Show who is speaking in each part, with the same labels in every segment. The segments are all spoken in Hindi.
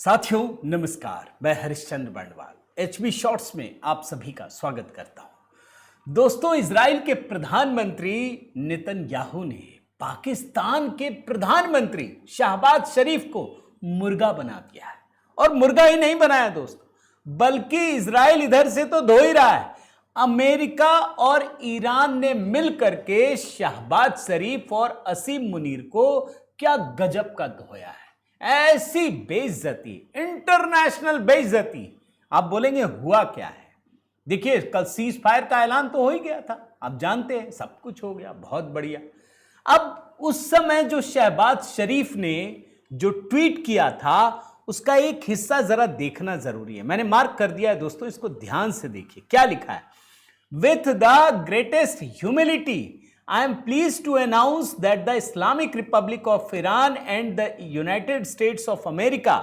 Speaker 1: साथियों नमस्कार, मैं हरिश्चंद्र बंडवाल एचबी शॉर्ट्स में आप सभी का स्वागत करता हूं। दोस्तों, इजराइल के प्रधानमंत्री नेतन्याहू ने पाकिस्तान के प्रधानमंत्री शहबाज शरीफ को मुर्गा बना दिया है। और मुर्गा ही नहीं बनाया दोस्तों, बल्कि इजराइल इधर से तो धो ही रहा है। अमेरिका और ईरान ने मिलकर के शहबाज शरीफ और असीम मुनीर को क्या गजब का धोया है। ऐसी बेइज्जती, इंटरनेशनल बेइज्जती। आप बोलेंगे हुआ क्या है? देखिए, कल सीज फायर का ऐलान तो हो ही गया था, आप जानते हैं, सब कुछ हो गया, बहुत बढ़िया। अब उस समय जो शहबाज शरीफ ने जो ट्वीट किया था उसका एक हिस्सा जरा देखना जरूरी है। मैंने मार्क कर दिया है दोस्तों, इसको ध्यान से देखिए क्या लिखा है। With the greatest humility I am pleased to announce that the Islamic Republic of Iran and the United States of America,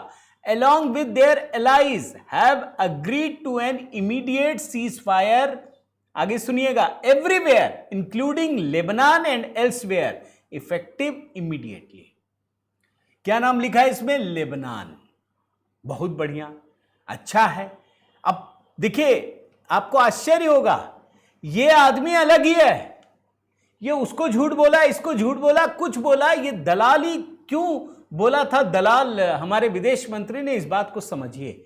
Speaker 1: along with their allies, have agreed to an immediate ceasefire. आगे सुनिएगा, everywhere, including Lebanon and elsewhere, effective immediately. क्या नाम लिखा है इसमें? लेबनान। बहुत बढ़िया, अच्छा है। अब देखिए, आपको आश्चर्य होगा, ये आदमी अलग ही है। ये उसको झूठ बोला, इसको झूठ बोला, कुछ बोला, ये दलाली क्यों बोला था दलाल? हमारे विदेश मंत्री ने इस बात को समझिए।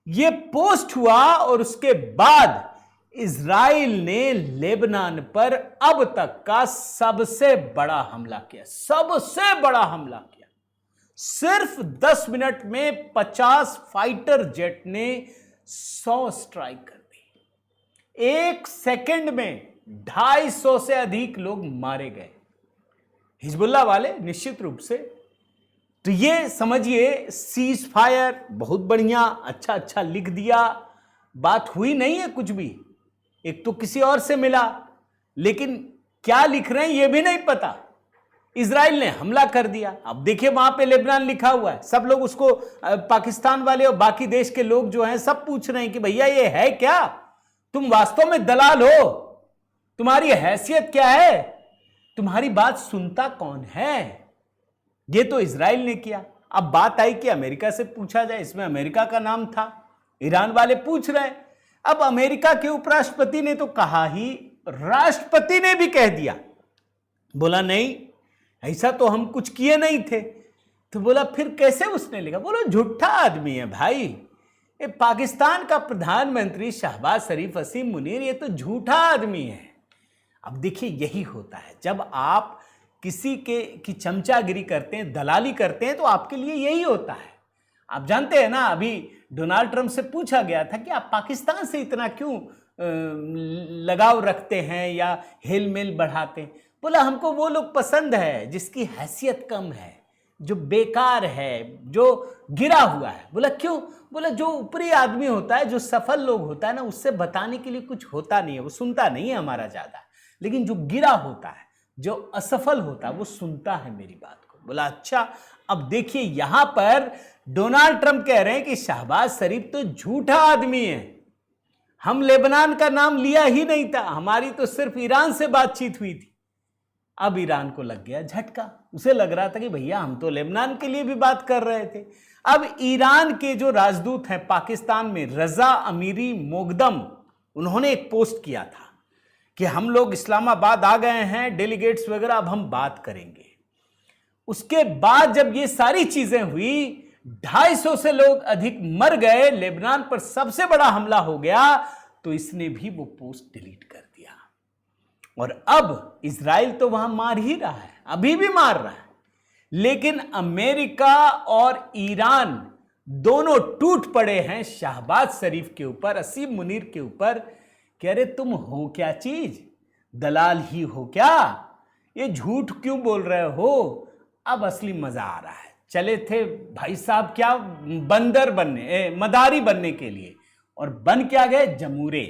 Speaker 1: ये पोस्ट हुआ और उसके बाद इजराइल ने लेबनान पर अब तक का सबसे बड़ा हमला किया, सबसे बड़ा हमला किया। सिर्फ 10 मिनट में 50 फाइटर जेट ने 100 स्ट्राइक कर दी। एक सेकंड में 250 से अधिक लोग मारे गए, हिजबुल्लाह वाले निश्चित रूप से। तो ये समझिए, सीज फायर बहुत बढ़िया, अच्छा लिख दिया, बात हुई नहीं है कुछ भी। एक तो किसी और से मिला, लेकिन क्या लिख रहे हैं ये भी नहीं पता। इजराइल ने हमला कर दिया। अब देखिए, वहां पे लेबनान लिखा हुआ है, सब लोग उसको, पाकिस्तान वाले और बाकी देश के लोग जो हैं सब पूछ रहे हैं कि भैया ये है क्या? तुम वास्तव में दलाल हो? तुम्हारी हैसियत क्या है? तुम्हारी बात सुनता कौन है? ये तो इजराइल ने किया। अब बात आई कि अमेरिका से पूछा जाए, इसमें अमेरिका का नाम था, ईरान वाले पूछ रहे। अब अमेरिका के उपराष्ट्रपति ने तो कहा ही, राष्ट्रपति ने भी कह दिया, बोला नहीं ऐसा तो हम कुछ किए नहीं थे। तो बोला फिर कैसे उसने लिखा? बोलो झूठा आदमी है भाई। ये पाकिस्तान का प्रधानमंत्री शहबाज शरीफ, असीम मुनीर, ये तो झूठा आदमी है। अब देखिए, यही होता है जब आप किसी की चमचागिरी करते हैं, दलाली करते हैं, तो आपके लिए यही होता है। आप जानते हैं ना, अभी डोनाल्ड ट्रंप से पूछा गया था कि आप पाकिस्तान से इतना क्यों लगाव रखते हैं या हेल मेल बढ़ाते हैं। बोला हमको वो लोग पसंद है जिसकी हैसियत कम है, जो बेकार है, जो गिरा हुआ है। बोला क्यों? बोला जो ऊपरी आदमी होता है, जो सफल लोग होता है ना, उससे बताने के लिए कुछ होता नहीं है, वो सुनता नहीं है हमारा ज्यादा। लेकिन जो गिरा होता है, जो असफल होता है, वो सुनता है मेरी बात को। बोला अच्छा। अब देखिए, यहां पर डोनाल्ड ट्रंप कह रहे हैं कि शहबाज शरीफ तो झूठा आदमी है, हम लेबनान का नाम लिया ही नहीं था, हमारी तो सिर्फ ईरान से बातचीत हुई थी। अब ईरान को लग गया झटका, उसे लग रहा था कि भैया हम तो लेबनान के लिए भी बात कर रहे थे। अब ईरान के जो राजदूत हैं पाकिस्तान में, रजा अमीरी मोगदम, उन्होंने एक पोस्ट किया था कि हम लोग इस्लामाबाद आ गए हैं, डेलीगेट्स वगैरह, अब हम बात करेंगे। उसके बाद जब ये सारी चीजें हुई, 250 से लोग अधिक मर गए, लेबनान पर सबसे बड़ा हमला हो गया, तो इसने भी वो पोस्ट डिलीट कर दिया। और अब इजराइल तो वहां मार ही रहा है, अभी भी मार रहा है, लेकिन अमेरिका और ईरान दोनों टूट पड़े हैं शहबाज शरीफ के ऊपर, असीम मुनीर के ऊपर। कह रहे तुम हो क्या चीज? दलाल ही हो क्या? ये झूठ क्यों बोल रहे हो? अब असली मजा आ रहा है। चले थे भाई साहब क्या, बंदर बनने, मदारी बनने के लिए, और बन क्या गए? जमूरे।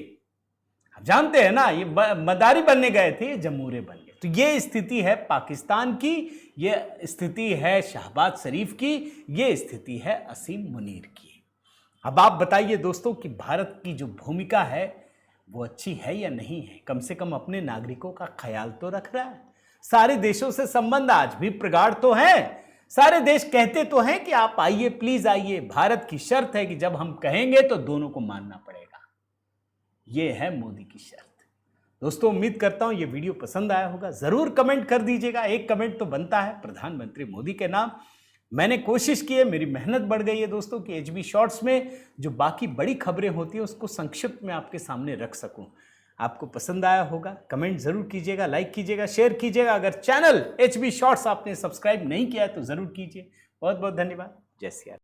Speaker 1: आप जानते हैं ना, ये मदारी बनने गए थे, ये जमूरे बन गए। तो ये स्थिति है पाकिस्तान की, ये स्थिति है शहबाज शरीफ की, ये स्थिति है असीम मुनीर की। अब आप बताइए दोस्तों कि भारत की जो भूमिका है वो अच्छी है या नहीं है? कम से कम अपने नागरिकों का ख्याल तो रख रहा है। सारे देशों से संबंध आज भी प्रगाढ़ तो है, सारे देश कहते तो हैं कि आप आइए, प्लीज आइए, भारत की शर्त है कि जब हम कहेंगे तो दोनों को मानना पड़ेगा। यह है मोदी की शर्त। दोस्तों, उम्मीद करता हूं ये वीडियो पसंद आया होगा। जरूर कमेंट कर दीजिएगा, एक कमेंट तो बनता है प्रधानमंत्री मोदी के नाम। मैंने कोशिश की है, मेरी मेहनत बढ़ गई है दोस्तों कि एचबी शॉर्ट्स में जो बाकी बड़ी खबरें होती हैं उसको संक्षिप्त में आपके सामने रख सकूं। आपको पसंद आया होगा, कमेंट जरूर कीजिएगा, लाइक कीजिएगा, शेयर कीजिएगा। अगर चैनल एचबी शॉर्ट्स आपने सब्सक्राइब नहीं किया है तो जरूर कीजिए। बहुत बहुत धन्यवाद। जय श्री राम।